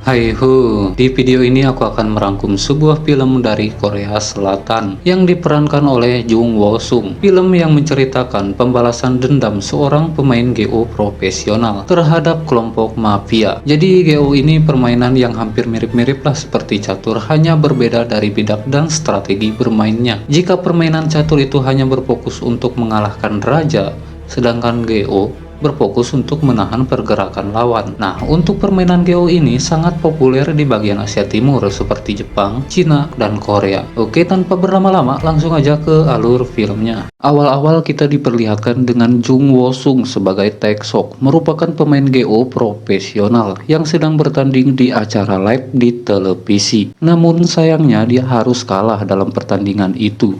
Hai ho, di video ini aku akan merangkum sebuah film dari Korea Selatan yang diperankan oleh Jung Wo Sung. Film yang menceritakan pembalasan dendam seorang pemain GO profesional terhadap kelompok mafia. Jadi GO ini permainan yang hampir mirip-mirip lah seperti catur, hanya berbeda dari bidak dan strategi bermainnya. Jika permainan catur itu hanya berfokus untuk mengalahkan raja, sedangkan GO berfokus untuk menahan pergerakan lawan. Nah, untuk permainan GO ini sangat populer di bagian Asia Timur seperti Jepang, Cina, dan Korea. Oke, tanpa berlama-lama langsung aja ke alur filmnya. Awal-awal kita diperlihatkan dengan Jung Wo Sung sebagai Taeksok, merupakan pemain GO profesional yang sedang bertanding di acara live di televisi. Namun sayangnya dia harus kalah dalam pertandingan itu.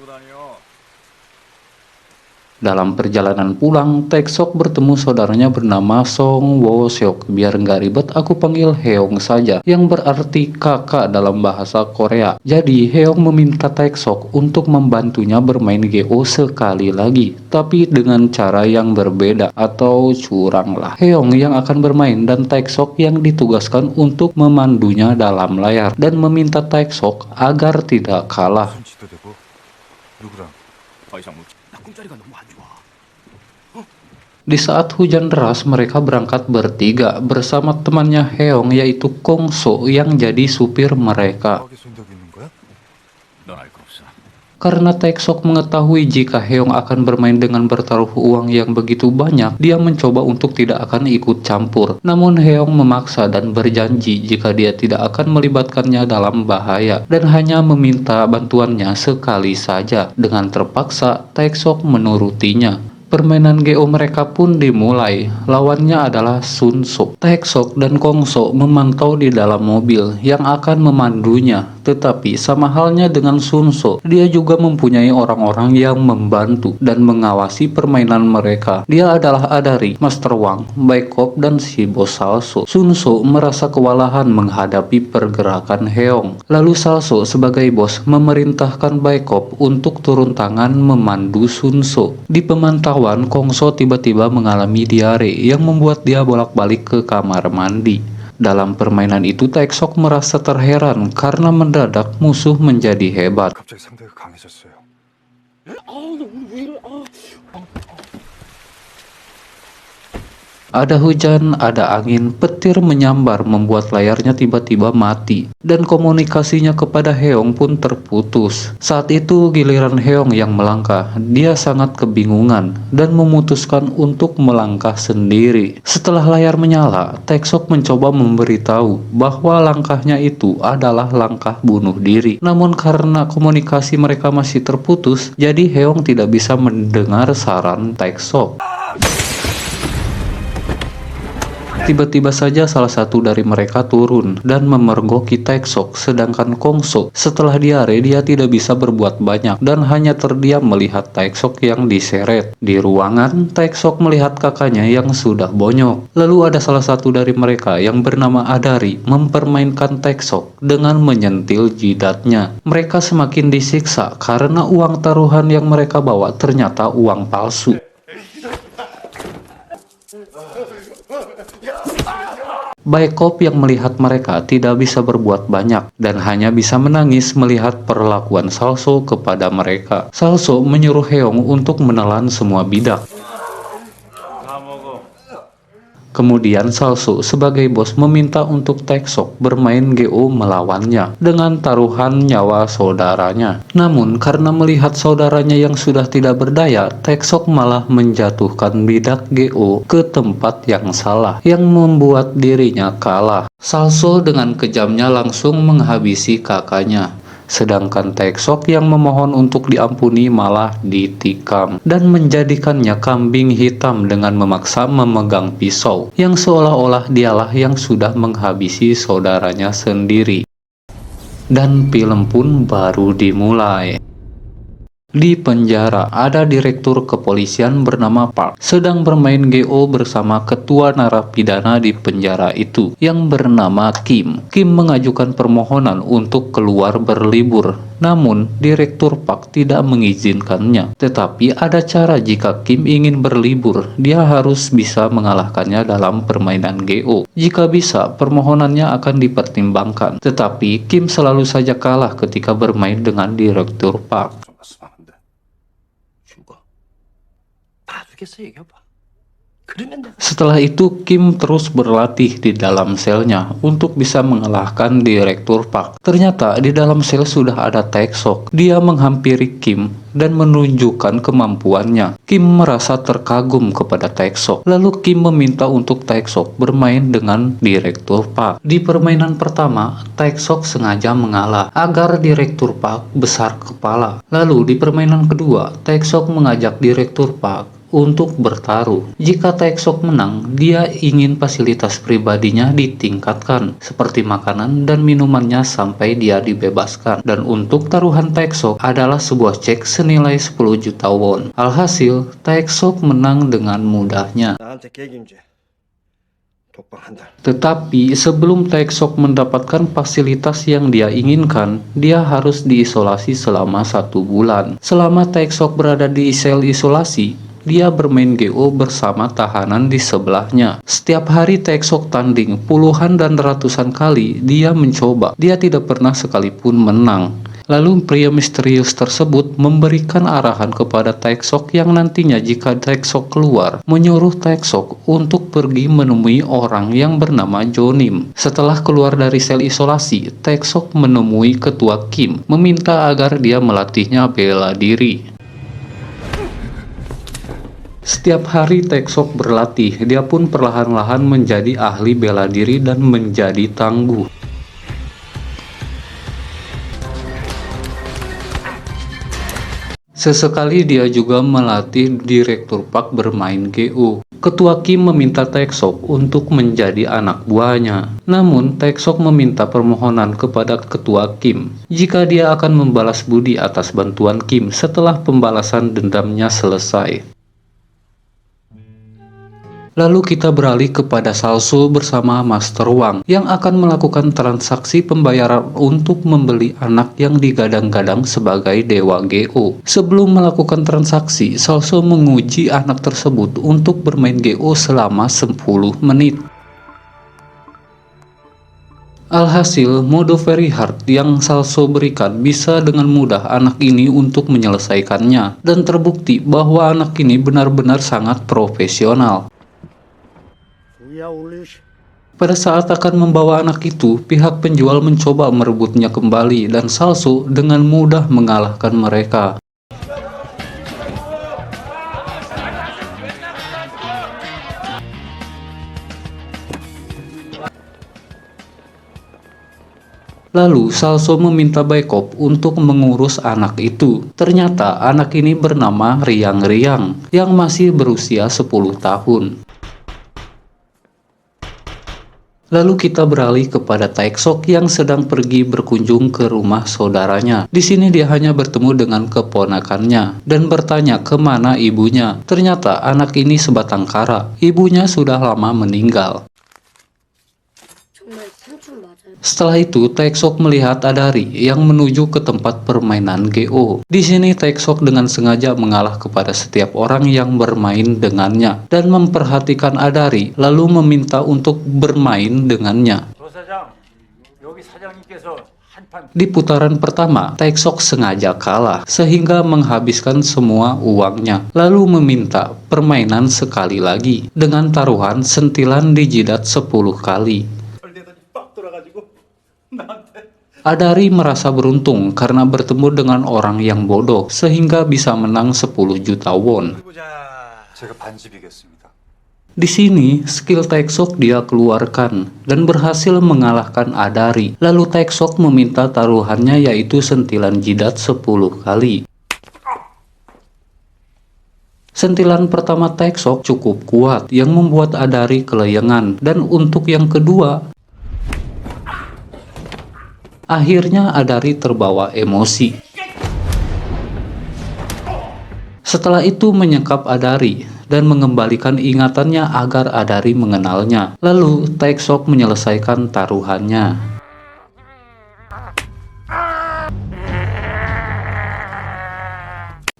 Dalam perjalanan pulang, Taeksok bertemu saudaranya bernama Song Wo Seok. Biar nggak ribet, aku panggil Heong saja, yang berarti kakak dalam bahasa Korea. Jadi, Heong meminta Taeksok untuk membantunya bermain GO sekali lagi, tapi dengan cara yang berbeda atau curang lah. Heong yang akan bermain dan Taeksok yang ditugaskan untuk memandunya dalam layar dan meminta Taeksok agar tidak kalah. Di saat hujan deras, mereka berangkat bertiga bersama temannya Heong, yaitu Kong So yang jadi supir mereka. Karena Taeksok mengetahui jika Heong akan bermain dengan bertaruh uang yang begitu banyak, dia mencoba untuk tidak akan ikut campur. Namun Heong memaksa dan berjanji jika dia tidak akan melibatkannya dalam bahaya dan hanya meminta bantuannya sekali saja. Dengan terpaksa, Taeksok menurutinya. Permainan GO mereka pun dimulai. Lawannya adalah Sun So. Taeksok dan Kong So memantau di dalam mobil yang akan memandunya. Tetapi sama halnya dengan Sun So, dia juga mempunyai orang-orang yang membantu dan mengawasi permainan mereka. Dia adalah Adari, Master Wang, Baekop, dan si bos Salso. Sun So merasa kewalahan menghadapi pergerakan Heong. Lalu Salso sebagai bos memerintahkan Baekop untuk turun tangan memandu Sun So. Di pemantauan, Kong So tiba-tiba mengalami diare yang membuat dia bolak-balik ke kamar mandi. Dalam permainan itu, Taeksok merasa terheran karena mendadak musuh menjadi hebat. Ada hujan, ada angin, petir menyambar membuat layarnya tiba-tiba mati, dan komunikasinya kepada Heong pun terputus. Saat itu giliran Heong yang melangkah. Dia sangat kebingungan dan memutuskan untuk melangkah sendiri. Setelah layar menyala, Taeksok mencoba memberitahu bahwa langkahnya itu adalah langkah bunuh diri. Namun karena komunikasi mereka masih terputus, jadi Heong tidak bisa mendengar saran Taeksok. Tiba-tiba saja salah satu dari mereka turun dan memergoki Taeksok, sedangkan Kong So setelah diare dia tidak bisa berbuat banyak dan hanya terdiam melihat Taeksok yang diseret. Di ruangan, Taeksok melihat kakaknya yang sudah bonyok. Lalu ada salah satu dari mereka yang bernama Adari mempermainkan Taeksok dengan menyentil jidatnya. Mereka semakin disiksa karena uang taruhan yang mereka bawa ternyata uang palsu. Baekop yang melihat mereka tidak bisa berbuat banyak dan hanya bisa menangis melihat perlakuan Salso kepada mereka. Salso menyuruh Heong untuk menelan semua bidak. Kemudian Salso sebagai bos meminta untuk Taeksok bermain GO melawannya dengan taruhan nyawa saudaranya. Namun karena melihat saudaranya yang sudah tidak berdaya, Taeksok malah menjatuhkan bidak GO ke tempat yang salah yang membuat dirinya kalah. Salso dengan kejamnya langsung menghabisi kakaknya. Sedangkan Taeksok yang memohon untuk diampuni malah ditikam dan menjadikannya kambing hitam dengan memaksa memegang pisau yang seolah-olah dialah yang sudah menghabisi saudaranya sendiri. Dan film pun baru dimulai. Di penjara, ada direktur kepolisian bernama Park sedang bermain GO bersama ketua narapidana di penjara itu yang bernama Kim. Kim mengajukan permohonan untuk keluar berlibur, namun direktur Park tidak mengizinkannya. Tetapi ada cara jika Kim ingin berlibur, dia harus bisa mengalahkannya dalam permainan GO. Jika bisa, permohonannya akan dipertimbangkan. Tetapi Kim selalu saja kalah ketika bermain dengan direktur Park. Setelah itu, Kim terus berlatih di dalam selnya untuk bisa mengalahkan direktur Park. Ternyata di dalam sel sudah ada Taeksok. Dia menghampiri Kim dan menunjukkan kemampuannya. Kim merasa terkagum kepada Taeksok. Lalu Kim meminta untuk Taeksok bermain dengan direktur Park. Di permainan pertama, Taeksok sengaja mengalah agar direktur Park besar kepala. Lalu di permainan kedua, Taeksok mengajak direktur Park untuk bertaruh. Jika Taeksok menang, dia ingin fasilitas pribadinya ditingkatkan, seperti makanan dan minumannya sampai dia dibebaskan. Dan untuk taruhan Taeksok adalah sebuah cek senilai 10 juta won. Alhasil, Taeksok menang dengan mudahnya. Tetapi sebelum Taeksok mendapatkan fasilitas yang dia inginkan, dia harus diisolasi selama 1 bulan. Selama Taeksok berada di sel isolasi, dia bermain GO bersama tahanan di sebelahnya. Setiap hari Taeksok tanding puluhan dan ratusan kali dia mencoba. Dia tidak pernah sekalipun menang. Lalu pria misterius tersebut memberikan arahan kepada Taeksok yang nantinya jika Taeksok keluar, menyuruh Taeksok untuk pergi menemui orang yang bernama Jonim. Setelah keluar dari sel isolasi, Taeksok menemui ketua Kim, meminta agar dia melatihnya bela diri. Setiap hari Taeksok berlatih, dia pun perlahan-lahan menjadi ahli bela diri dan menjadi tangguh. Sesekali dia juga melatih direktur Park bermain GO. Ketua Kim meminta Taeksok untuk menjadi anak buahnya. Namun, Taeksok meminta permohonan kepada ketua Kim jika dia akan membalas budi atas bantuan Kim setelah pembalasan dendamnya selesai. Lalu kita beralih kepada Salso bersama Master Wang yang akan melakukan transaksi pembayaran untuk membeli anak yang digadang-gadang sebagai dewa GO. Sebelum melakukan transaksi, Salso menguji anak tersebut untuk bermain GO selama 10 menit. Alhasil, mode very hard yang Salso berikan bisa dengan mudah anak ini untuk menyelesaikannya, dan terbukti bahwa anak ini benar-benar sangat profesional. Pada saat akan membawa anak itu, pihak penjual mencoba merebutnya kembali dan Salso dengan mudah mengalahkan mereka. Lalu Salso meminta Baekop untuk mengurus anak itu. Ternyata anak ini bernama Riang-Riang yang masih berusia 10 tahun. Lalu kita beralih kepada Taeksok yang sedang pergi berkunjung ke rumah saudaranya. Di sini dia hanya bertemu dengan keponakannya dan bertanya kemana ibunya. Ternyata anak ini sebatang kara. Ibunya sudah lama meninggal. Setelah itu, Taeksok melihat Adari yang menuju ke tempat permainan GO. Di sini Taeksok dengan sengaja mengalah kepada setiap orang yang bermain dengannya dan memperhatikan Adari, lalu meminta untuk bermain dengannya. Di putaran pertama, Taeksok sengaja kalah sehingga menghabiskan semua uangnya, lalu meminta permainan sekali lagi dengan taruhan sentilan di jidat 10 kali. Adari merasa beruntung karena bertemu dengan orang yang bodoh sehingga bisa menang 10 juta won. Di sini, skill Taeksok dia keluarkan dan berhasil mengalahkan Adari. Lalu Taeksok meminta taruhannya yaitu sentilan jidat 10 kali. Sentilan pertama Taeksok cukup kuat yang membuat Adari kelayangan, dan untuk yang kedua, akhirnya Adari terbawa emosi. Setelah itu menyekap Adari dan mengembalikan ingatannya agar Adari mengenalnya. Lalu Taeksok menyelesaikan taruhannya.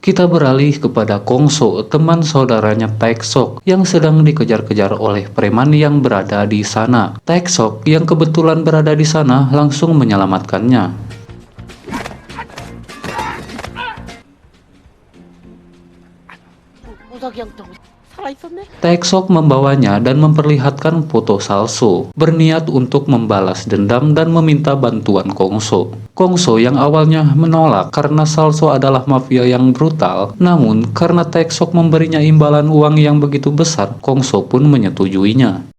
Kita beralih kepada Kongso, teman saudaranya Taeksok yang sedang dikejar-kejar oleh preman yang berada di sana. Taeksok yang kebetulan berada di sana langsung menyelamatkannya. Taeksok membawanya dan memperlihatkan foto Salso, berniat untuk membalas dendam dan meminta bantuan Kongso. Kongso yang awalnya menolak karena Salso adalah mafia yang brutal, namun karena Taeksok memberinya imbalan uang yang begitu besar, Kongso pun menyetujuinya.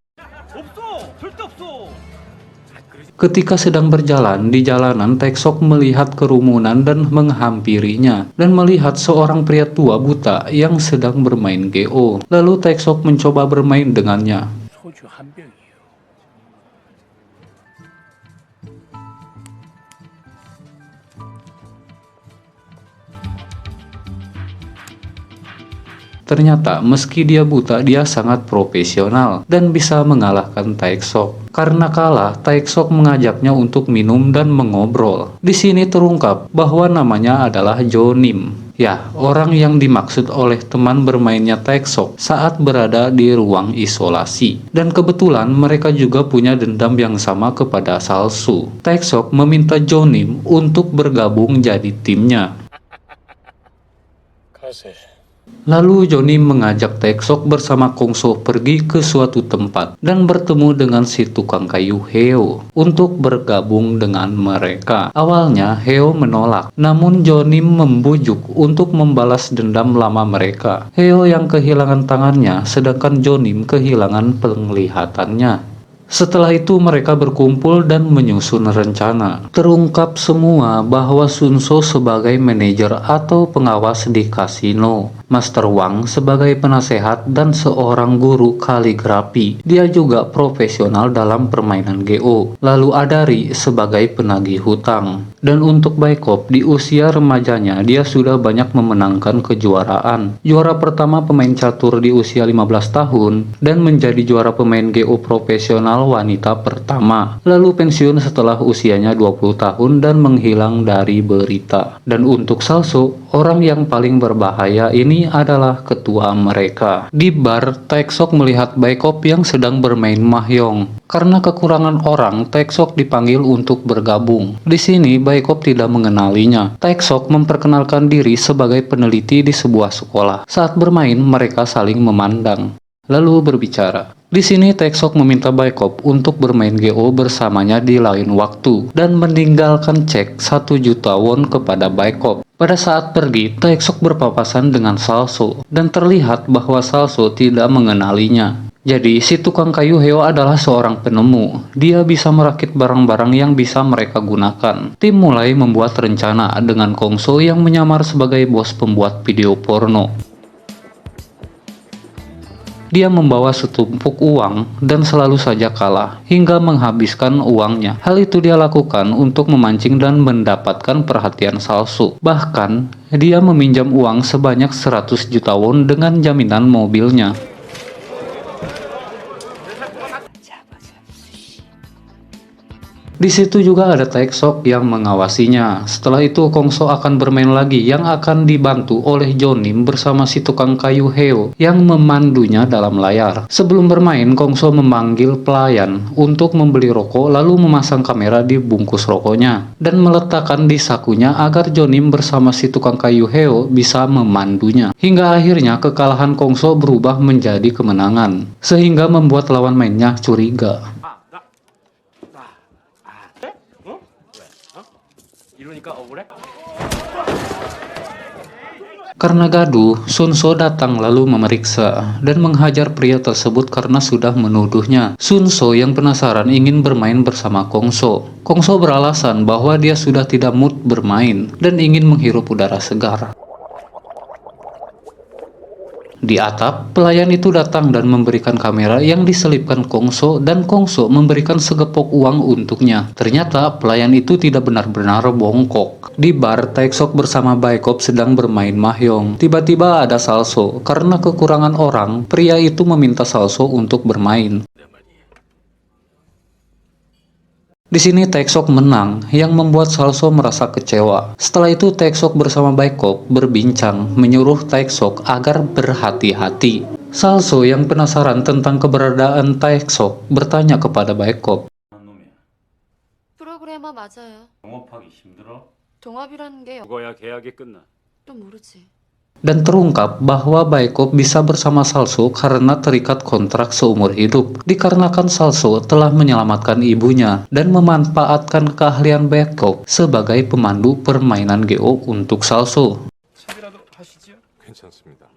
Ketika sedang berjalan di jalanan, Taeksok melihat kerumunan dan menghampirinya, dan melihat seorang pria tua buta yang sedang bermain GO. Lalu Taeksok mencoba bermain dengannya. Ternyata meski dia buta, dia sangat profesional dan bisa mengalahkan Taeksok. Karena kalah, Taeksok mengajaknya untuk minum dan mengobrol. Di sini terungkap bahwa namanya adalah Jonim. Ya, orang yang dimaksud oleh teman bermainnya Taeksok saat berada di ruang isolasi. Dan kebetulan mereka juga punya dendam yang sama kepada Salsu. Taeksok meminta Jonim untuk bergabung jadi timnya. Lalu Johnny mengajak Taeksok bersama Kongso pergi ke suatu tempat dan bertemu dengan si tukang kayu Heo untuk bergabung dengan mereka. Awalnya Heo menolak, namun Johnny membujuk untuk membalas dendam lama mereka. Heo yang kehilangan tangannya, sedangkan Johnny kehilangan penglihatannya. Setelah itu mereka berkumpul dan menyusun rencana. Terungkap semua bahwa Sunso sebagai manajer atau pengawas di kasino, Master Wang sebagai penasehat dan seorang guru kaligrafi. Dia juga profesional dalam permainan GO. Lalu Adari sebagai penagih hutang. Dan untuk Baekop, di usia remajanya dia sudah banyak memenangkan kejuaraan. Juara pertama pemain catur di usia 15 tahun dan menjadi juara pemain GO profesional wanita pertama. Lalu pensiun setelah usianya 20 tahun dan menghilang dari berita. Dan untuk Salso, orang yang paling berbahaya ini adalah ketua mereka. Di bar, Taeksok melihat Baekop yang sedang bermain mahjong. Karena kekurangan orang, Taeksok dipanggil untuk bergabung. Di sini Baekop tidak mengenalinya. Taeksok memperkenalkan diri sebagai peneliti di sebuah sekolah. Saat bermain, mereka saling memandang, lalu berbicara. Di sini Taeksok meminta Baekop untuk bermain GO bersamanya di lain waktu dan meninggalkan cek 1 juta won kepada Baekop. Pada saat pergi, Taeksok berpapasan dengan Salso dan terlihat bahwa Salso tidak mengenalinya. Jadi si tukang kayu Heo adalah seorang penemu. Dia bisa merakit barang-barang yang bisa mereka gunakan. Tim mulai membuat rencana dengan Kongso yang menyamar sebagai bos pembuat video porno. Dia membawa setumpuk uang dan selalu saja kalah, hingga menghabiskan uangnya. Hal itu dia lakukan untuk memancing dan mendapatkan perhatian Salso. Bahkan, dia meminjam uang sebanyak 100 juta won dengan jaminan mobilnya. Di situ juga ada Taeksok yang mengawasinya. Setelah itu Kongso akan bermain lagi yang akan dibantu oleh Jonim bersama si tukang kayu Heo yang memandunya dalam layar. Sebelum bermain, Kongso memanggil pelayan untuk membeli rokok lalu memasang kamera di bungkus rokoknya dan meletakkan di sakunya agar Jonim bersama si tukang kayu Heo bisa memandunya. Hingga akhirnya kekalahan Kongso berubah menjadi kemenangan sehingga membuat lawan mainnya curiga. Karena gaduh, Sunso datang lalu memeriksa dan menghajar pria tersebut karena sudah menuduhnya. Sunso yang penasaran ingin bermain bersama Kongso. Kongso beralasan bahwa dia sudah tidak mood bermain dan ingin menghirup udara segar. Di atap, pelayan itu datang dan memberikan kamera yang diselipkan Kongso dan Kongso memberikan segepok uang untuknya. Ternyata pelayan itu tidak benar-benar bongkok. Di bar, Taeksok bersama Baekop sedang bermain mahjong. Tiba-tiba ada Salso. Karena kekurangan orang, pria itu meminta Salso untuk bermain. Di sini Taeksok menang, yang membuat Salso merasa kecewa. Setelah itu Taeksok bersama Baekop berbincang, menyuruh Taeksok agar berhati-hati. Salso yang penasaran tentang keberadaan Taeksok bertanya kepada Baekop. 프로그래머 맞아요. 영업하기 힘들어? 동업이라는 게 죽어야 계약이 끝나. 또 모르지. Dan terungkap bahwa Baekop bisa bersama Salso karena terikat kontrak seumur hidup. Dikarenakan Salso telah menyelamatkan ibunya dan memanfaatkan keahlian Baekop sebagai pemandu permainan GO untuk Salso. 차비라도 하시지요? 괜찮습니다.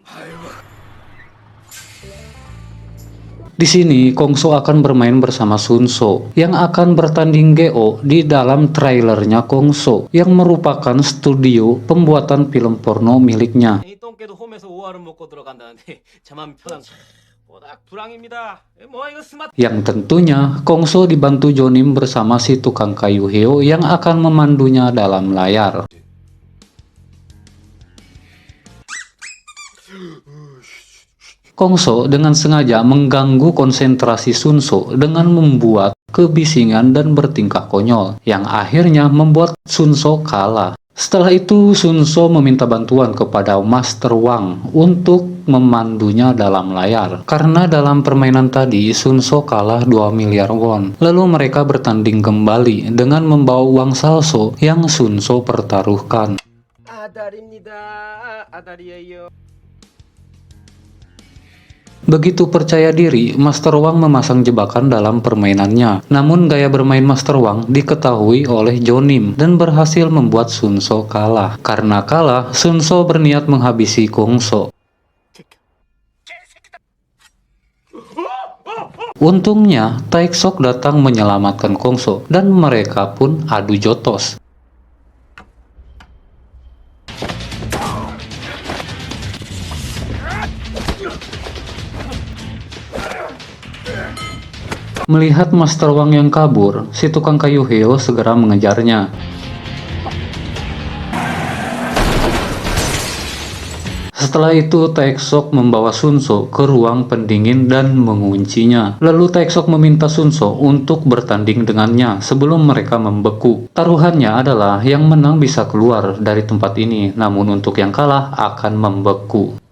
Di sini, Kongso akan bermain bersama Sunso yang akan bertanding GO di dalam trailernya Kongso yang merupakan studio pembuatan film porno miliknya. 이 똥개도 홈에서 5알은 먹고 들어간다는데 자만 편한 보다 불황입니다. 뭐 이거 스마트 Yang tentunya, Kongso dibantu Jonim bersama si tukang kayu Heo yang akan memandunya dalam layar. Kongso dengan sengaja mengganggu konsentrasi Sunso dengan membuat kebisingan dan bertingkah konyol, yang akhirnya membuat Sunso kalah. Setelah itu, Sunso meminta bantuan kepada Master Wang untuk memandunya dalam layar. Karena dalam permainan tadi, Sunso kalah 2 miliar won. Lalu mereka bertanding kembali dengan membawa uang Salso yang Sunso pertaruhkan. 아달입니다. 아달이에요. Begitu percaya diri, Master Wang memasang jebakan dalam permainannya. Namun gaya bermain Master Wang diketahui oleh Jonim dan berhasil membuat Sunso kalah. Karena kalah, Sunso berniat menghabisi Kongso. Untungnya, Taeksok datang menyelamatkan Kongso dan mereka pun adu jotos. Melihat Master Wang yang kabur, si tukang kayu Heo segera mengejarnya. Setelah itu, Taeksok membawa Sunso ke ruang pendingin dan menguncinya. Lalu Taeksok meminta Sunso untuk bertanding dengannya sebelum mereka membeku. Taruhannya adalah yang menang bisa keluar dari tempat ini, namun untuk yang kalah akan membeku.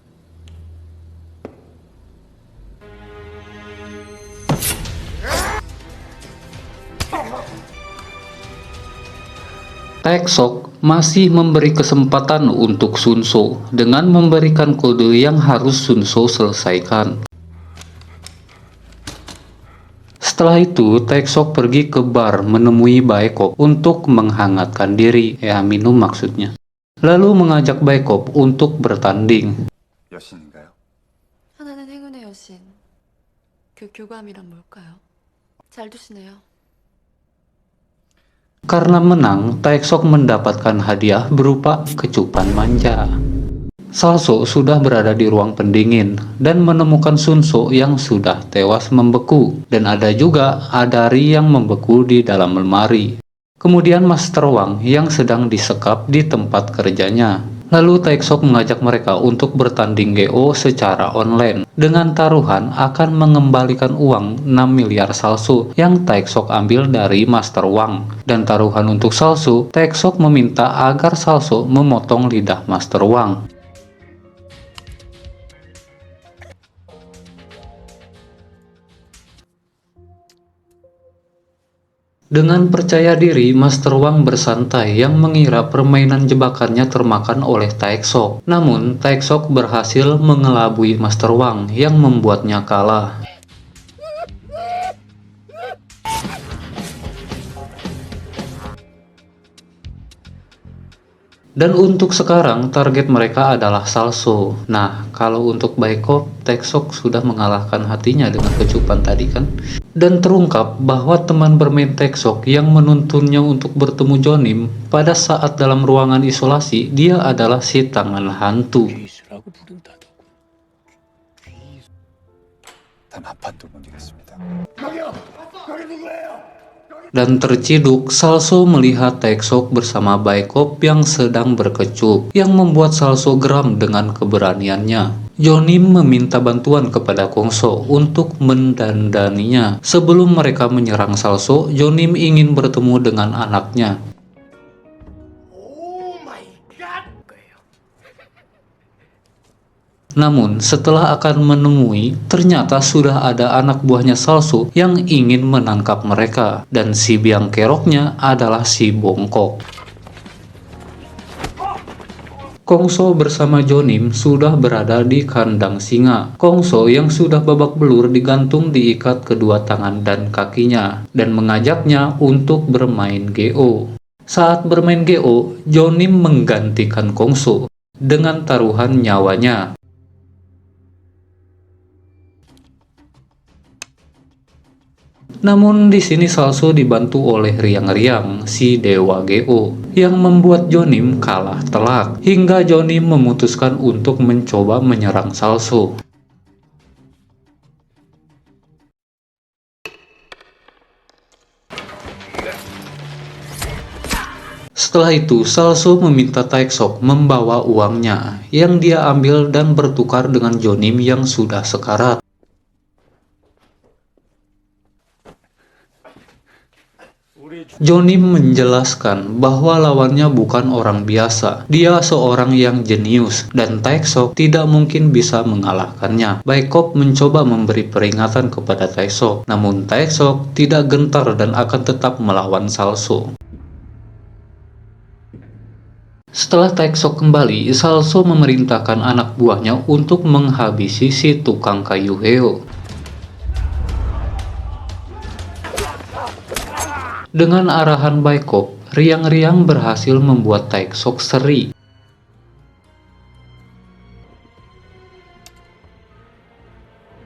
Taeksok masih memberi kesempatan untuk Sunso dengan memberikan kode yang harus Sunso selesaikan. Setelah itu, Taeksok pergi ke bar menemui Baekop untuk menghangatkan diri, minum maksudnya. Lalu mengajak Baekop untuk bertanding. 여신인가요? 하나는 행운의 여신. 그 교감이란 뭘까요? 잘 두시네요. Karena menang, Taeksok mendapatkan hadiah berupa kecupan manja. Salso sudah berada di ruang pendingin dan menemukan Sunso yang sudah tewas membeku, dan ada juga Adari yang membeku di dalam lemari. Kemudian Master Wang yang sedang disekap di tempat kerjanya. Lalu Taeksok mengajak mereka untuk bertanding GO secara online dengan taruhan akan mengembalikan uang 6 miliar Salso yang Taeksok ambil dari Master Wang. Dan taruhan untuk Salso, Taeksok meminta agar Salso memotong lidah Master Wang. Dengan percaya diri, Master Wang bersantai yang mengira permainan jebakannya termakan oleh Taeksok. Namun, Taeksok berhasil mengelabui Master Wang yang membuatnya kalah. Dan untuk sekarang, target mereka adalah Salso. Nah, kalau untuk Baekop, Taeksok sudah mengalahkan hatinya dengan kecupan tadi kan. Dan terungkap bahwa teman bermain Taeksok yang menuntunnya untuk bertemu Jonim pada saat dalam ruangan isolasi, dia adalah si tangan hantu. 괴수라고 부른다더군. 단 한판도 못 이겼습니다. Dan terciduk, Salso melihat Taeksok bersama Baekop yang sedang berkecup, yang membuat Salso geram dengan keberaniannya. Jonim meminta bantuan kepada Kongso untuk mendandaninya. Sebelum mereka menyerang Salso, Jonim ingin bertemu dengan anaknya. Namun, setelah akan menemui, ternyata sudah ada anak buahnya Salso yang ingin menangkap mereka, dan si biang keroknya adalah si Bongkok. Kongso bersama Jonim sudah berada di kandang singa. Kongso yang sudah babak belur digantung diikat kedua tangan dan kakinya, dan mengajaknya untuk bermain GO. Saat bermain GO, Jonim menggantikan Kongso dengan taruhan nyawanya. Namun di sini Salso dibantu oleh Riang-Riang, si dewa GO, yang membuat Jonim kalah telak, hingga Jonim memutuskan untuk mencoba menyerang Salso. Setelah itu, Salso meminta Taeksok membawa uangnya, yang dia ambil dan bertukar dengan Jonim yang sudah sekarat. Jonim menjelaskan bahwa lawannya bukan orang biasa. Dia seorang yang jenius, dan Taeksok tidak mungkin bisa mengalahkannya. Baekop mencoba memberi peringatan kepada Taeksok, namun Taeksok tidak gentar dan akan tetap melawan Salso. Setelah Taeksok kembali, Salso memerintahkan anak buahnya untuk menghabisi si tukang kayu Heo. Dengan arahan Baekop, Riang-Riang berhasil membuat Taeksok seri.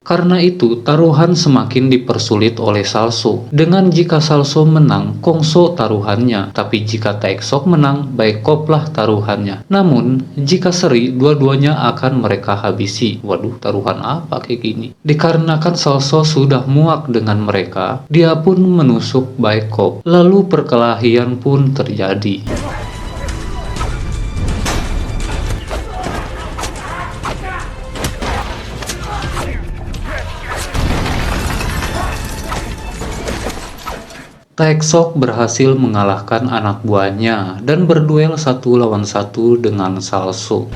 Karena itu, taruhan semakin dipersulit oleh Salso. Dengan jika Salso menang, Kongso taruhannya. Tapi jika Taeksok menang, Baekoplah taruhannya. Namun, jika seri, dua-duanya akan mereka habisi. Waduh, taruhan apa kayak gini? Dikarenakan Salso sudah muak dengan mereka, dia pun menusuk Baekop. Lalu perkelahian pun terjadi. Taeksok berhasil mengalahkan anak buahnya dan berduel 1 lawan 1 dengan Salso.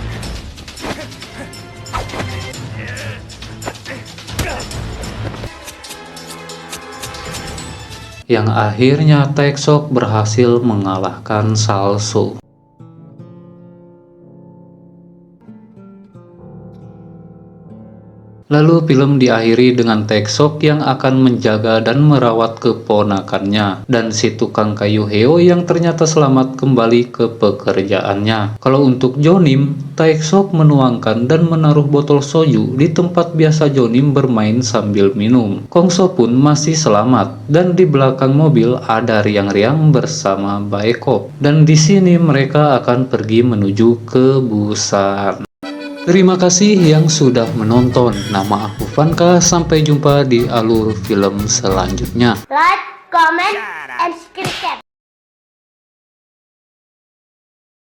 Yang akhirnya Taeksok berhasil mengalahkan Salso. Lalu film diakhiri dengan Taeksok yang akan menjaga dan merawat keponakannya, dan si tukang kayu Heo yang ternyata selamat kembali ke pekerjaannya. Kalau untuk Jonim, Taeksok menuangkan dan menaruh botol soju di tempat biasa Jonim bermain sambil minum. Kongso pun masih selamat, dan di belakang mobil ada Riang-Riang bersama Baekop. Dan di sini mereka akan pergi menuju ke Busan. Terima kasih yang sudah menonton. Nama aku Vanka. Sampai jumpa di alur film selanjutnya. Like, comment, and subscribe.